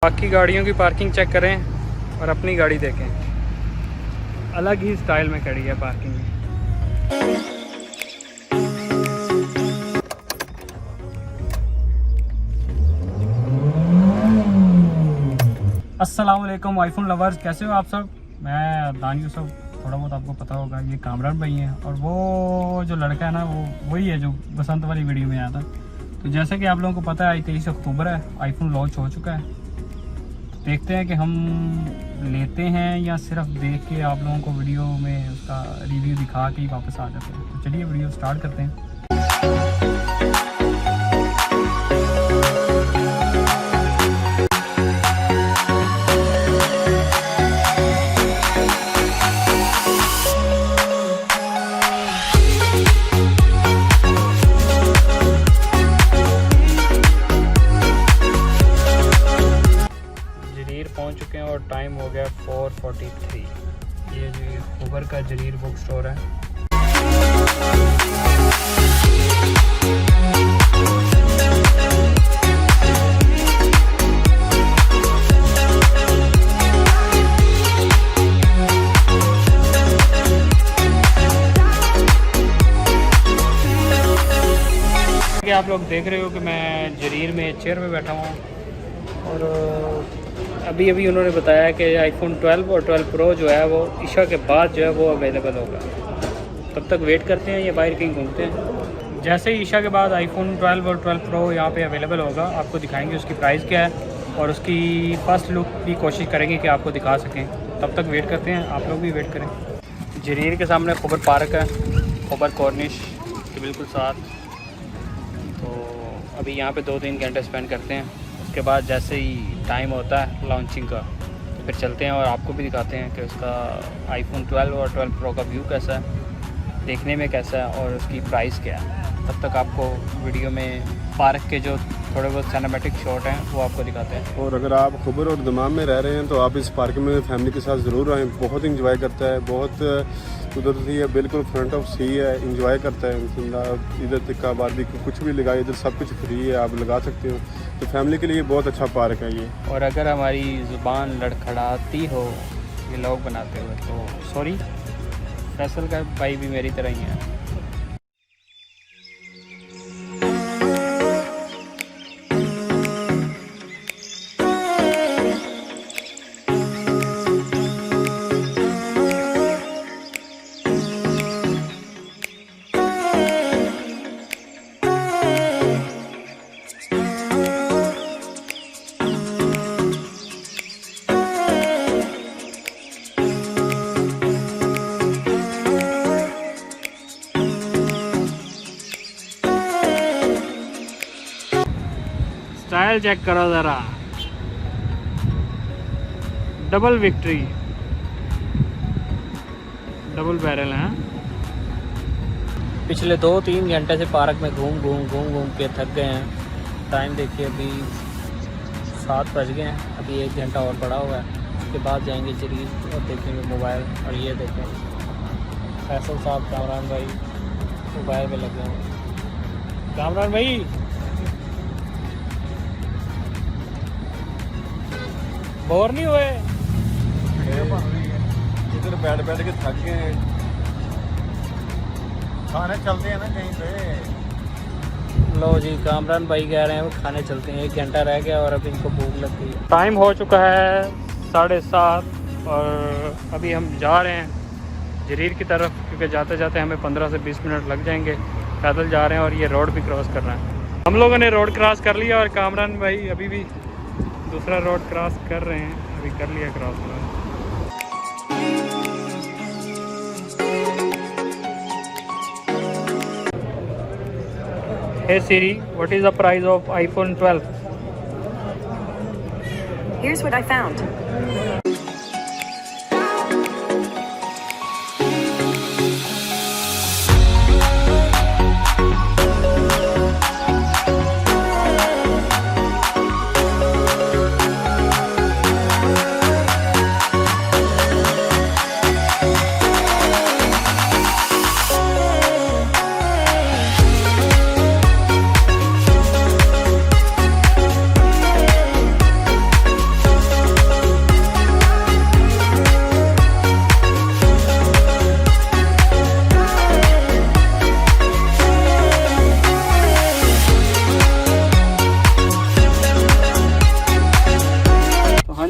बाकी गाड़ियों की पार्किंग चेक करें और अपनी गाड़ी देखें, अलग ही स्टाइल में खड़ी है पार्किंग में। अस्सलाम वालेकुम आईफोन लवर्स, कैसे हो आप सब। मैं दान यूसुफ, थोड़ा बहुत आपको पता होगा ये कामरान भाई हैं और वो जो लड़का है ना वो वही है जो बसंत वाली वीडियो में आया था। तो जैसा कि आप लोगों को पता है 23 अक्टूबर है, आईफोन लॉन्च हो चुका है। देखते हैं कि हम लेते हैं या सिर्फ देख के आप लोगों को वीडियो में उसका रिव्यू दिखा के ही वापस आ जाते हैं। तो चलिए वीडियो स्टार्ट करते हैं। पहुंच चुके हैं और टाइम हो गया 4:43। ये जो खबर का जरीर बुक स्टोर है। आप लोग देख रहे हो कि मैं जरीर में चेयर पे बैठा हूँ और अभी उन्होंने बताया कि आईफोन 12 और 12 प्रो जो है वो ईशा के बाद जो है वो अवेलेबल होगा। तब तक वेट करते हैं या बाहर कहीं घूमते हैं। जैसे ही ईशा के बाद आईफोन 12 और 12 प्रो यहाँ पे अवेलेबल होगा, आपको दिखाएंगे उसकी प्राइस क्या है और उसकी फर्स्ट लुक भी कोशिश करेंगे कि आपको दिखा सकें। तब तक वेट करते हैं, आप लोग भी वेट करें। जरीर के सामने खबर पार्क है, खबर कॉर्निश के बिल्कुल साथ। तो अभी यहाँ पे 2-3 घंटे स्पेंड करते हैं। उसके बाद जैसे ही टाइम होता है लॉन्चिंग का तो फिर चलते हैं और आपको भी दिखाते हैं कि उसका आईफोन 12 और 12 प्रो का व्यू कैसा है, देखने में कैसा है और उसकी प्राइस क्या है। तब तक आपको वीडियो में पार्क के जो थोड़े बहुत सिनेमैटिक शॉट हैं वो आपको दिखाते हैं। और अगर आप खबर और दमाम में रह रहे हैं तो आप इस पार्क में फैमिली के साथ ज़रूर आएँ। बहुत इंजॉय करता है, बहुत कुदरती है, बिल्कुल फ्रंट ऑफ सी है, इंजॉय करता है। इधर तक आबादी कुछ भी लगाए, इधर सब कुछ फ्री है, आप लगा सकते हो। तो फैमिली के लिए बहुत अच्छा पार्क है ये। और अगर हमारी ज़ुबान लड़खड़ाती हो ये लोग बनाते हुए तो सॉरी, फैसल का भाई भी मेरी तरह ही है। स्टाइल चेक करो ज़रा, डबल विक्ट्री, डबल बैरल है। पिछले 2-3 घंटे से पार्क में घूम के थक गए हैं। टाइम देखिए अभी 7 बज गए हैं, अभी 1 घंटा और पड़ा हुआ है। उसके बाद जाएंगे जरीर और देखेंगे मोबाइल। और ये देखें फैसल साहब, कामरान भाई मोबाइल में लगे हैं। कामरान भाई बोर नहीं हुए? इधर बैठ के थक गए। खाने चलते हैं ना कहीं पे। लो जी, कामरान भाई कह रहे हैं वो खाने चलते हैं। 1 घंटा रह गया और अब इनको भूख लग गई है। टाइम हो चुका है 7:30 और अभी हम जा रहे हैं जरीर की तरफ, क्योंकि जाते जाते हमें 15 से 20 मिनट लग जाएंगे। पैदल जा रहे हैं और ये रोड भी क्रॉस कर रहे हैं। हम लोगों ने रोड क्रॉस कर लिया और कामरान भाई अभी भी दूसरा रोड क्रॉस कर रहे हैं। अभी कर लिया cross. Hey Siri, what is the price of iPhone 12? Here's what I found.